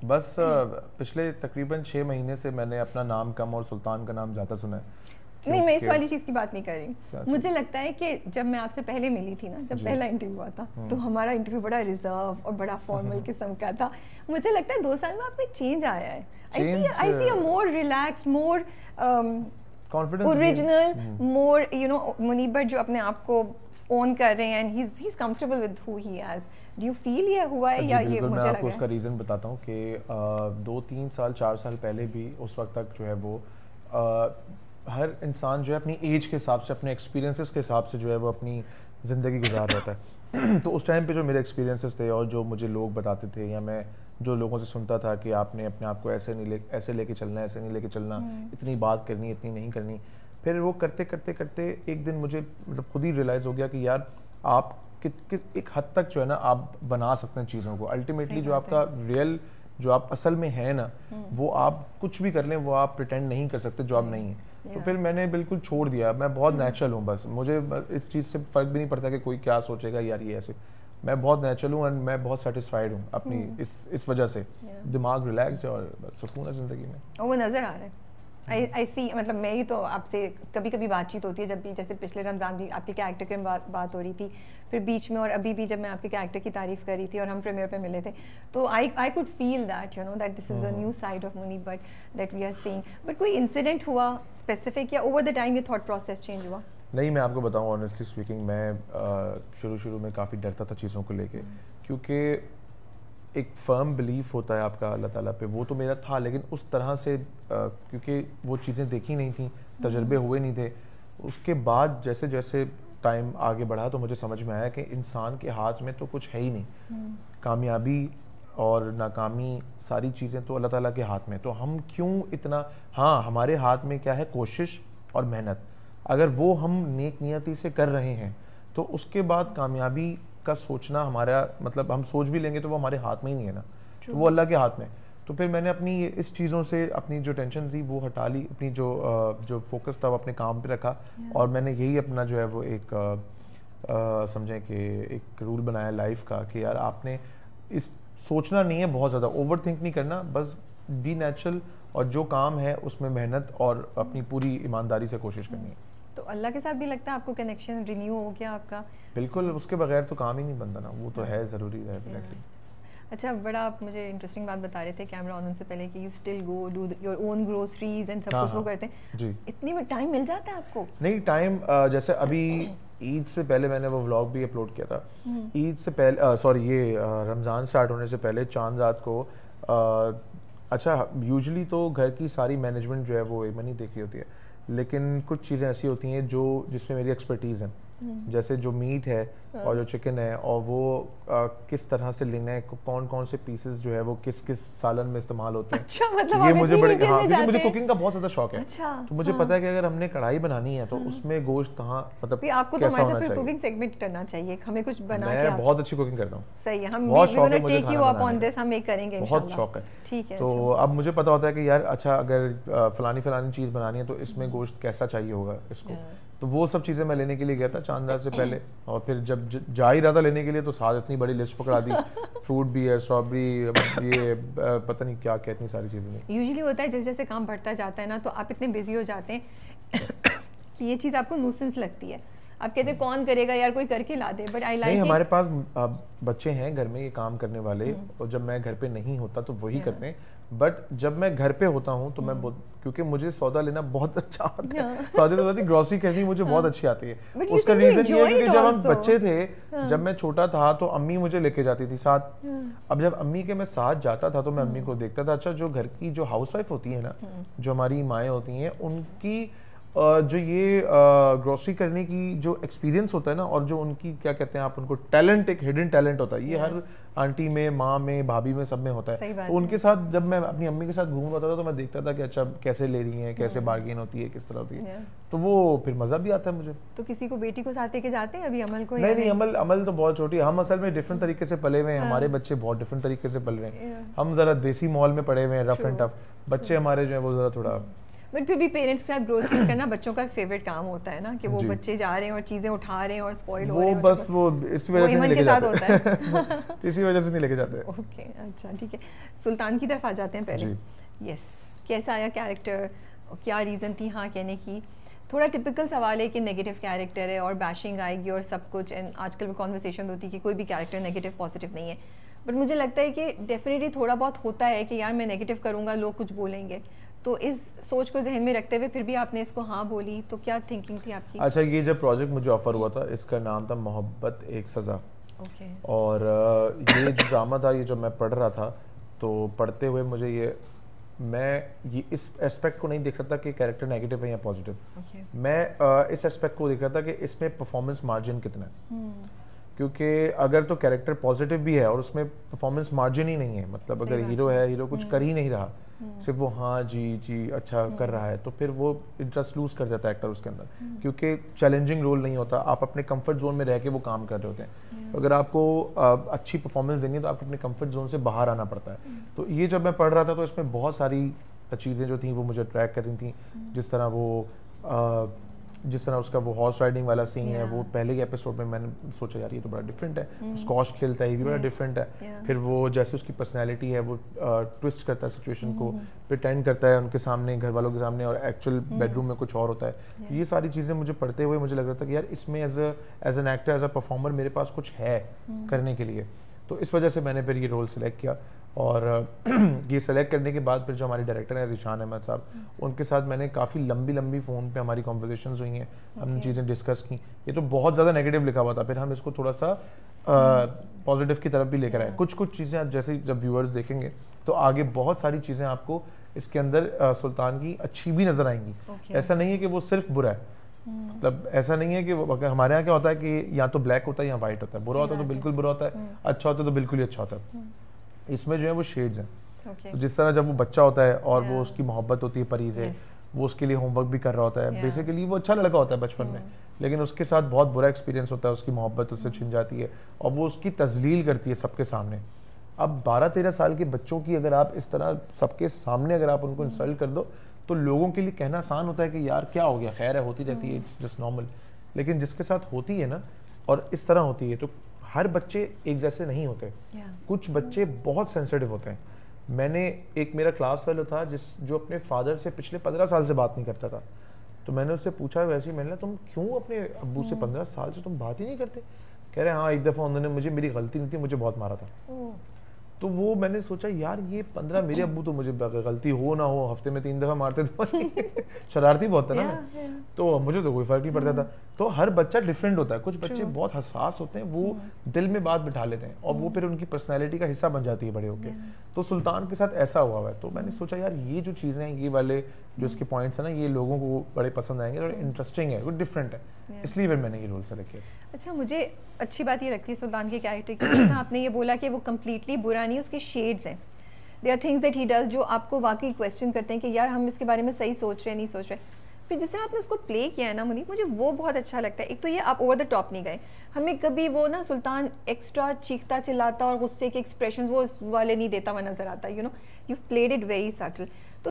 बस पिछले तकरीबन 6 महीने से मैंने अपना नाम कम और सुल्तान का नाम ज़्यादा सुना है। नहीं, मैं इस वाली चीज़ की बात नहीं कर रही। मुझे लगता है कि जब मैं आपसे पहले मिली थी ना, जब पहला इंटरव्यू हुआ था, तो हमारा इंटरव्यू बड़ा रिजर्व और बड़ा फॉर्मल किस्म का था। मुझे लगता है 2 साल में आप में चेंज आया है। I see a more relaxed, more confidence, original, more you know Munib Bhatt जो अपने आप को ओन कर रहे हैं, and he is comfortable with who he is. Do you feel ये हुआ है या ये मुझे लगा? मैं आपको उसका रीज़न बताता हूँ कि 2-3 साल 4 साल पहले भी उस वक्त तक जो है वो हर इंसान जो है अपनी एज के हिसाब से, अपने एक्सपीरियंसेस के हिसाब से जो है वो अपनी ज़िंदगी गुजार रहा था। तो उस टाइम पे जो मेरे एक्सपीरियंसेस थे और जो मुझे लोग बताते थे या मैं जो लोगों से सुनता था कि आपने अपने आप को ऐसे लेके चलना है, ऐसे नहीं लेके चलना, इतनी बात करनी, इतनी नहीं करनी। फिर वो करते करते करते एक दिन मुझे मतलब खुद ही रियलाइज़ हो गया कि यार आप एक हद तक जो है ना आप बना सकते हैं चीज़ों को। अल्टीमेटली जो आपका रियल, जो आप असल में है ना, वो आप कुछ भी कर लें, वो आप प्रिटेंड नहीं कर सकते जो आप नहीं हैं। तो फिर मैंने बिल्कुल छोड़ दिया। मैं बहुत नेचुरल हूँ, बस मुझे इस चीज़ से फ़र्क भी नहीं पड़ता कि कोई क्या सोचेगा यार ये ऐसे। मैं बहुत नेचुरल हूँ एंड मैं बहुत सेटिस्फाइड हूँ अपनी इस वजह से। दिमाग रिलैक्स है और सुकून है ज़िंदगी में। और वो नज़र आ रहा है। आई सी, मतलब मेरी तो आपसे कभी कभी बातचीत होती है, जब भी जैसे पिछले रमज़ान भी आपके कैरेक्टर की बात हो रही थी, फिर बीच में और अभी भी जब मैं आपके कैरेक्टर की तारीफ़ कर रही थी और हम प्रीमियर पे मिले थे, तो I could feel that you know that this is a new side of Munib Bhatt that we are seeing. But कोई इंसिडेंट हुआ स्पेसिफिक या ओवर द टाइम ये थॉट प्रोसेस चेंज हुआ? नहीं, मैं आपको बताऊँ ऑनेस्टली स्पीकिंग, मैं शुरू में काफ़ी डरता था चीज़ों को लेके, क्योंकि एक फर्म बिलीफ होता है आपका अल्लाह ताला पे, वो तो मेरा था, लेकिन उस तरह से क्योंकि वो चीज़ें देखी नहीं थी, तजर्बे हुए नहीं थे। उसके बाद जैसे जैसे टाइम आगे बढ़ा तो मुझे समझ में आया कि इंसान के हाथ में तो कुछ है ही नहीं। कामयाबी और नाकामी सारी चीज़ें तो अल्लाह ताला के हाथ में। तो हम क्यों इतना, हाँ हमारे हाथ में क्या है, कोशिश और मेहनत। अगर वो हम नेक नियति से कर रहे हैं तो उसके बाद कामयाबी का सोचना हमारा, मतलब हम सोच भी लेंगे तो वो हमारे हाथ में ही नहीं है ना, तो वो अल्लाह के हाथ में। तो फिर मैंने अपनी इस चीज़ों से अपनी जो टेंशन थी वो हटा ली, अपनी जो फोकस था वो अपने काम पे रखा, और मैंने यही अपना जो है वो एक समझें कि एक रूल बनाया लाइफ का कि यार आपने इस सोचना नहीं है, बहुत ज़्यादा ओवर थिंक नहीं करना, बस बी नेचुरल, और जो काम है उसमें मेहनत और अपनी पूरी ईमानदारी से कोशिश करनी है। तो अल्लाह के साथ भी लगता है आपको कनेक्शन रिन्यू हो गया आपका? बिल्कुल, उसके बगैर तो काम ही नहीं बनता ना, वो तो है ज़रूरी है डेफिनेटली। अच्छा, बड़ा आप मुझे इंटरेस्टिंग बात बता रहे थे कैमरा ऑन से पहले कि you still go do your own groceries and सब कुछ वो करते हैं जी। इतनी में टाइम मिल जाता है आपको? नहीं, टाइम जैसे अभी ईद से पहले मैंने वो व्लॉग भी अपलोड किया था। ईद से पहले सॉरी ये रमज़ान स्टार्ट होने से पहले चांद रात को अच्छा यूजुअली तो घर की सारी मैनेजमेंट जो है वो एमन ही देख रही होती है, लेकिन कुछ चीज़ें ऐसी होती हैं जो जिसमें मेरी एक्सपर्टीज़ है, जैसे जो मीट है और जो चिकन है, और वो किस तरह से लेना है, कौन कौन से पीसेस जो है वो किस किस सालन में इस्तेमाल होते हैं। अच्छा, मतलब ये मुझे बड़े, हाँ क्योंकि मुझे कुकिंग का बहुत ज़्यादा शौक है। अच्छा, तो मुझे पता है कि अगर हमने कढ़ाई बनानी है तो उसमें गोश्त कहाँ, मतलब आपको तो हमारे साथ कुकिंग सेगमेंट करना चाहिए, हमें कुछ बना के। मैं बहुत अच्छी कुकिंग करता हूँ। सही है, हम बहुत शौक है मुझे take you up on this, हम एक करेंगे इंशाल्लाह। बहुत शौक है, ठीक है। तो अब मुझे पता होता है कि यार अच्छा अगर फलानी चीज़ बनानी है तो इसमें गोश्त कैसा चाहिए होगा इसको, तो वो सब चीज़ें मैं लेने के लिए गया था चांद रात से पहले, और फिर जब जा ही रहा था लेने के लिए तो साथ इतनी बड़ी लिस्ट पकड़ा दी, फ्रूट भी है, स्ट्रॉबेरी, ये पता नहीं क्या क्या इतनी सारी चीज़ें नहीं। यूजुअली होता है जैसे जैसे काम बढ़ता जाता है ना, तो आप इतने बिजी हो जाते हैं कि ये चीज़ आपको न्यूसेंस लगती है, आप कहते हैं कौन करेगा यार, कोई करके ला दे। बट आई लाइक नहीं, हमारे पास बच्चे हैं घर में ये काम करने वाले, और जब मैं घर पे नहीं होता तो वही करते हैं, बट जब मैं घर पे होता हूँ तो मैं क्योंकि मुझे सौदा लेना बहुत अच्छा आता है, सौदे ग्रोसरी करनी मुझे बहुत अच्छी आती है। उसका रीजन ये है कि जब हम बच्चे थे, जब मैं छोटा था तो अम्मी मुझे लेके जाती थी साथ। अब जब अम्मी के मैं साथ जाता था तो मैं अम्मी को देखता था, अच्छा जो घर की जो हाउसवाइफ होती है ना, जो हमारी माएँ होती हैं, उनकी जो ये ग्रोसरी करने की जो एक्सपीरियंस होता है ना, और जो उनकी क्या कहते हैं आप उनको टैलेंट, एक हिडन टैलेंट होता है, ये हर आंटी में, माँ में, भाभी में, सब में होता है। तो उनके साथ जब मैं अपनी अम्मी के साथ घूम रहा था तो मैं देखता था कि अच्छा कैसे ले रही हैं, कैसे बार्गेन होती है, किस तरह होती है, तो वो फिर मज़ा भी आता है मुझे। तो किसी को बेटी को साथ लेके जाते हैं अभी अमल को? नहीं, अमल तो बहुत छोटी है, हम असल में डिफरेंट तरीके से पले हुए हैं, हमारे बच्चे बहुत डिफरेंट तरीके से पल रहे हैं, हम ज़रा देसी मॉल में पड़े हुए हैं, रफ एंड टफ। बच्चे हमारे जो है वो ज़रा थोड़ा बट फिर भी पेरेंट्स के साथ ग्रोसरीज करना बच्चों का फेवरेट काम होता है ना, कि वो जी। बच्चे जा रहे हैं और चीज़ें उठा रहे हैं और स्पॉइल हो रहे हैं। वो बस वो इसी वजह से नहीं लेके साथ जाते होता है। इसी वजह से नहीं लेके जाते। ओके, अच्छा ठीक है, सुल्तान की तरफ आ जाते हैं पहले। यस, कैसा आया कैरेक्टर, क्या रीज़न थी हाँ कहने की? थोड़ा टिपिकल सवाल है कि नेगेटिव कैरेक्टर है और बैशिंग आएगी और सब कुछ, एंड आजकल वो कॉन्वर्सेशन होती है कि कोई भी कैरेक्टर नेगेटिव पॉजिटिव नहीं है, बट मुझे लगता है कि डेफिनेटली थोड़ा बहुत होता है कि यार मैं नेगेटिव करूँगा लोग कुछ बोलेंगे, तो इस सोच को जहन में रखते हुए फिर भी आपने इसको हाँ बोली, तो क्या थिंकिंग थी आपकी? अच्छा, ये जब प्रोजेक्ट मुझे ऑफर हुआ था, इसका नाम था मोहब्बत एक सज़ा। ओके। और ये जो ड्रामा था, ये जो मैं पढ़ रहा था, तो पढ़ते हुए मुझे मैं इस एस्पेक्ट को नहीं देख रहा था कि कैरेक्टर नेगेटिव है या पॉजिटिव। मैं इस एस्पेक्ट को देख रहा था कि इसमें परफॉर्मेंस मार्जिन कितना है। क्योंकि अगर तो कैरेक्टर पॉजिटिव भी है और उसमें परफॉर्मेंस मार्जिन ही नहीं है, मतलब अगर हीरो है, हीरो कुछ कर ही नहीं रहा, सिर्फ वो हाँ जी जी अच्छा कर रहा है, तो फिर वो इंटरेस्ट लूज कर जाता है एक्टर उसके अंदर, क्योंकि चैलेंजिंग रोल नहीं होता, आप अपने कंफर्ट जोन में रह के वो काम कर रहे होते हैं। अगर आपको अच्छी परफॉर्मेंस देनी है तो आपको अपने कंफर्ट जोन से बाहर आना पड़ता है। तो ये जब मैं पढ़ रहा था तो इसमें बहुत सारी चीज़ें जो थी वो मुझे अट्रैक्ट कर रही थी। जिस तरह उसका वो हॉर्स राइडिंग वाला सीन है, वो पहले के एपिसोड में मैंने सोचा यार ये तो बड़ा डिफरेंट है, स्कॉश खेलता है, ये भी बड़ा डिफरेंट है। फिर वो जैसे उसकी पर्सनैलिटी है, वो ट्विस्ट करता है सिचुएशन को, प्रिटेंड करता है उनके सामने, घर वालों के सामने, और एक्चुअल बेडरूम में कुछ और होता है। ये सारी चीज़ें मुझे पढ़ते हुए मुझे लग रहा था कि यार इसमें as an actor, as a performer मेरे पास कुछ है करने के लिए। तो इस वजह से मैंने फिर ये रोल सेलेक्ट किया। और ये सेलेक्ट करने के बाद फिर जो हमारे डायरेक्टर हैं ज़ीशान अहमद साहब, उनके साथ मैंने काफ़ी लंबी फ़ोन पे हमारी कॉन्वर्सेशंस हुई हैं, हमने चीज़ें डिस्कस की। ये तो बहुत ज़्यादा नेगेटिव लिखा हुआ था, फिर हम इसको थोड़ा सा पॉजिटिव की तरफ भी लेकर आए। कुछ चीज़ें आप जैसे जब व्यूअर्स देखेंगे तो आगे बहुत सारी चीज़ें आपको इसके अंदर सुल्तान की अच्छी भी नज़र आएंगी। ऐसा नहीं है कि वो सिर्फ बुरा है, मतलब ऐसा नहीं है कि अगर हमारे यहाँ क्या होता है कि या तो ब्लैक होता है या वाइट होता है, बुरा होता है तो बिल्कुल बुरा होता है, अच्छा होता है तो बिल्कुल ही अच्छा होता है। इसमें जो है वो शेड्स हैं। तो जिस तरह जब वो बच्चा होता है और वो उसकी मोहब्बत होती है परी से, वो उसके लिए होमवर्क भी कर रहा होता है, बेसिकली वो अच्छा लड़का होता है बचपन में, लेकिन उसके साथ बहुत बुरा एक्सपीरियंस होता है, उसकी मोहब्बत उससे छिन जाती है और वो उसकी तजलील करती है सबके सामने। अब 12-13 साल के बच्चों की अगर आप इस तरह सबके सामने अगर आप उनको इंसल्ट कर दो तो लोगों के लिए कहना आसान होता है कि यार क्या हो गया, खैर है, होती रहती है, इट्स जस्ट नॉर्मल। लेकिन जिसके साथ होती है ना और इस तरह होती है, तो हर बच्चे एक जैसे नहीं होते। कुछ बच्चे बहुत सेंसिटिव होते हैं। मैंने एक मेरा क्लास फेलो था जो अपने फादर से पिछले 15 साल से बात नहीं करता था, तो मैंने उससे पूछा वैसे ही, मैंने तुम क्यों अपने अब्बू से 15 साल से तुम बात ही नहीं करते? कह रहे हाँ, एक दफ़ा उन्होंने मुझे, मेरी गलती नहीं थी, मुझे बहुत मारा था। तो वो मैंने सोचा यार ये 15, मेरे अब्बू तो मुझे गलती हो ना हो हफ्ते में 3 दफ़ा मारते थे शरारती बहुत था ना मैं, तो मुझे तो कोई फ़र्क नहीं पड़ता था। तो हर बच्चा डिफरेंट होता है, कुछ बच्चे बहुत हसास होते हैं, वो दिल में बात बिठा लेते हैं और वो फिर उनकी पर्सनैलिटी का हिस्सा बन जाती है बड़े होकर। तो सुल्तान के साथ ऐसा हुआ है। तो मैंने सोचा यार ये जो चीज़ें हैं, ये वाले जो इसके पॉइंट्स हैं ना, ये लोगों को बड़े पसंद आएंगे और इंटरेस्टिंग है, कुछ डिफरेंट है, इसलिए फिर मैंने ये रोल सेलेक्ट किया। अच्छा, मुझे अच्छी बात ये लगती है सुल्तान के कैरेक्टर की, आपने ये बोला कि वो कम्प्लीटली बुरा नहीं, उसके शेड्स हैं, there are things that he does जो आपको वाकई क्वेश्चन करते हैं कि यार हम इसके बारे में सही सोच रहे हैं, नहीं सोच रहे। फिर जिस तरह आपने उसको प्ले किया है ना मुनीब, मुझे वो बहुत अच्छा लगता है। एक तो ये आप ओवर द टॉप नहीं गए, हमें कभी वो ना सुल्तान एक्स्ट्रा चीखता चिल्लाता और गुस्से के एक्सप्रेशन वो वाले नहीं देता हुआ नजर आता, you know, you played it very subtle.